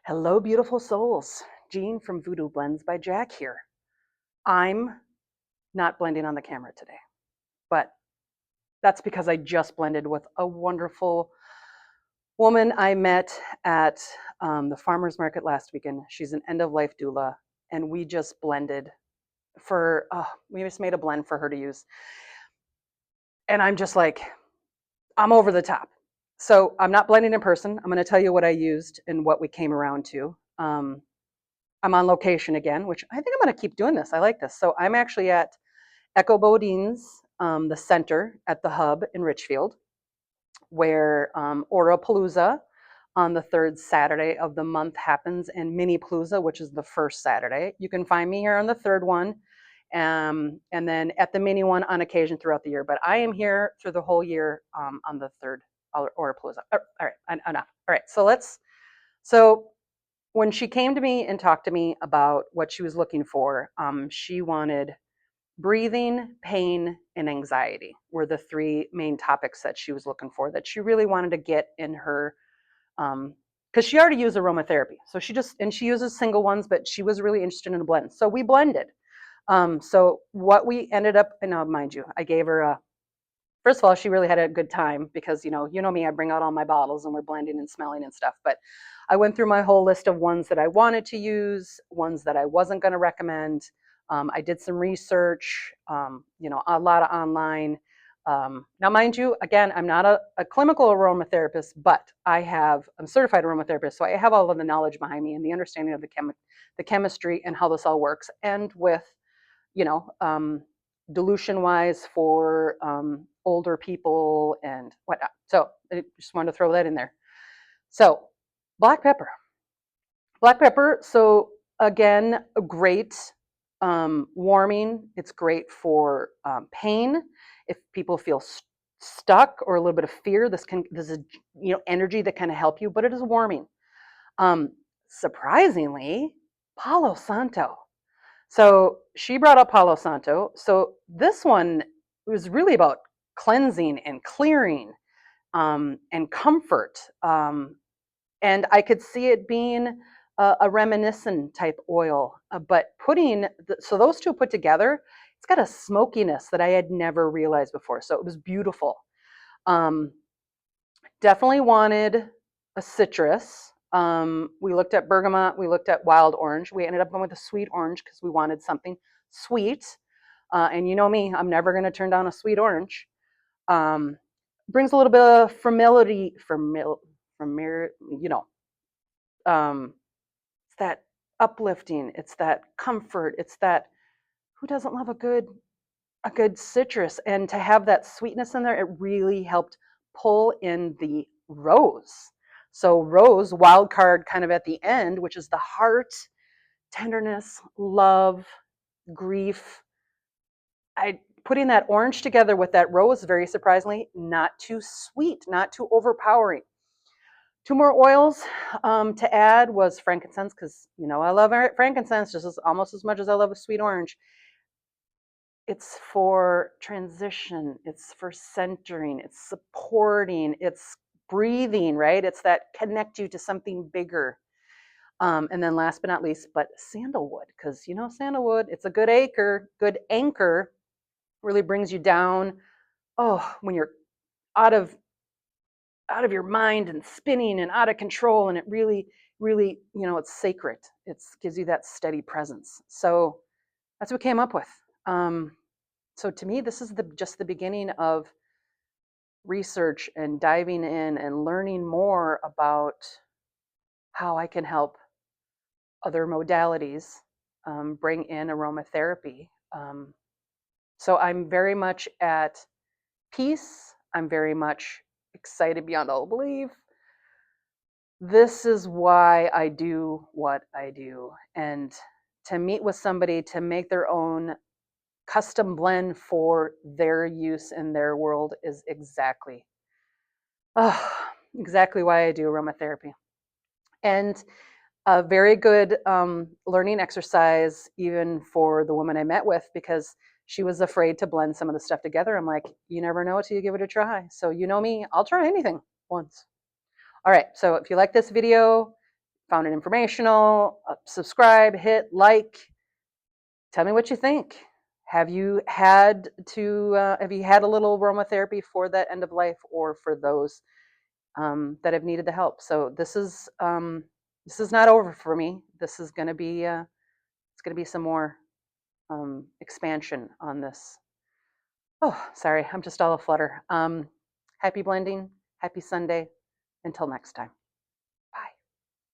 Hello, beautiful souls. Jean from Voodoo Blends by Jack here. I'm not blending on the camera today, but that's because I just blended with a wonderful woman I met at the farmer's market last weekend. She's an end-of-life doula, and we just blended we just made a blend for her to use. And I'm just like, I'm over the top. So I'm not blending in person. I'm going to tell you what I used and what we came around to. I'm on location again, which I think I'm going to keep doing this. I like this. So I'm actually at Echo Bodine's, the center at the hub in Richfield, where Aurapalooza on the third Saturday of the month happens, and Mini Palooza, which is the first Saturday. You can find me here on the third one, and then at the mini one on occasion throughout the year. But I am here through the whole year on the third Aurapalooza. All right, enough. All right, so when she came to me and talked to me about what she was looking for, she wanted breathing, pain, and anxiety were the three main topics that she was looking for, that she really wanted to get in her, because she already used aromatherapy. So she uses single ones, but she was really interested in a blend. So we blended. So what we ended up, and now mind you, I gave her first of all, she really had a good time because, you know me, I bring out all my bottles and we're blending and smelling and stuff. But I went through my whole list of ones that I wanted to use, ones that I wasn't going to recommend. I did some research, a lot of online. Now, mind you, again, I'm not a clinical aromatherapist, but I'm a certified aromatherapist. So I have all of the knowledge behind me and the understanding of the chemistry and how this all works. And with, dilution wise for older people and whatnot. So I just wanted to throw that in there. So black pepper. So again, great warming. It's great for pain. If people feel stuck or a little bit of fear, this is energy that can help you, but it is warming. Surprisingly, Palo Santo. So she brought up Palo Santo. So this one was really about cleansing and clearing and comfort. And I could see it being a reminiscent type oil. But so those two put together, it's got a smokiness that I had never realized before. So it was beautiful. Definitely wanted a citrus. We looked at bergamot, we looked at wild orange. We ended up going with a sweet orange because we wanted something sweet. And you know me, I'm never going to turn down a sweet orange. Brings a little bit of it's that uplifting, it's that comfort, it's that, who doesn't love a good citrus? And to have that sweetness in there, it really helped pull in the rose. So rose, wild card kind of at the end, which is the heart, tenderness, love, grief. Putting that orange together with that rose, very surprisingly, not too sweet, not too overpowering. Two more oils to add was frankincense, because I love frankincense almost as much as I love a sweet orange. It's for transition, it's for centering, it's supporting, it's breathing, right? It's that connect you to something bigger. And then last but not least, but sandalwood, because sandalwood, it's a good anchor, really brings you down. Oh, when you're out of your mind and spinning and out of control, and it really, really, it's sacred. It gives you that steady presence. So that's what we came up with. So to me, this is just the beginning of research and diving in and learning more about how I can help other modalities bring in aromatherapy. So I'm very much at peace. I'm very much excited beyond all belief. This is why I do what I do. And to meet with somebody to make their own custom blend for their use in their world is exactly why I do aromatherapy. And a very good learning exercise even for the woman I met with, because she was afraid to blend some of the stuff together. I'm like, you never know till you give it a try. So you know me, I'll try anything once. All right, so if you like this video, found it informational, subscribe, hit like. Tell me what you think. Have you had a little aromatherapy for that end of life, or for those that have needed the help? So this is not over for me. This is going to be it's going to be some more expansion on this. Oh, sorry, I'm just all aflutter. Happy blending. Happy Sunday. Until next time.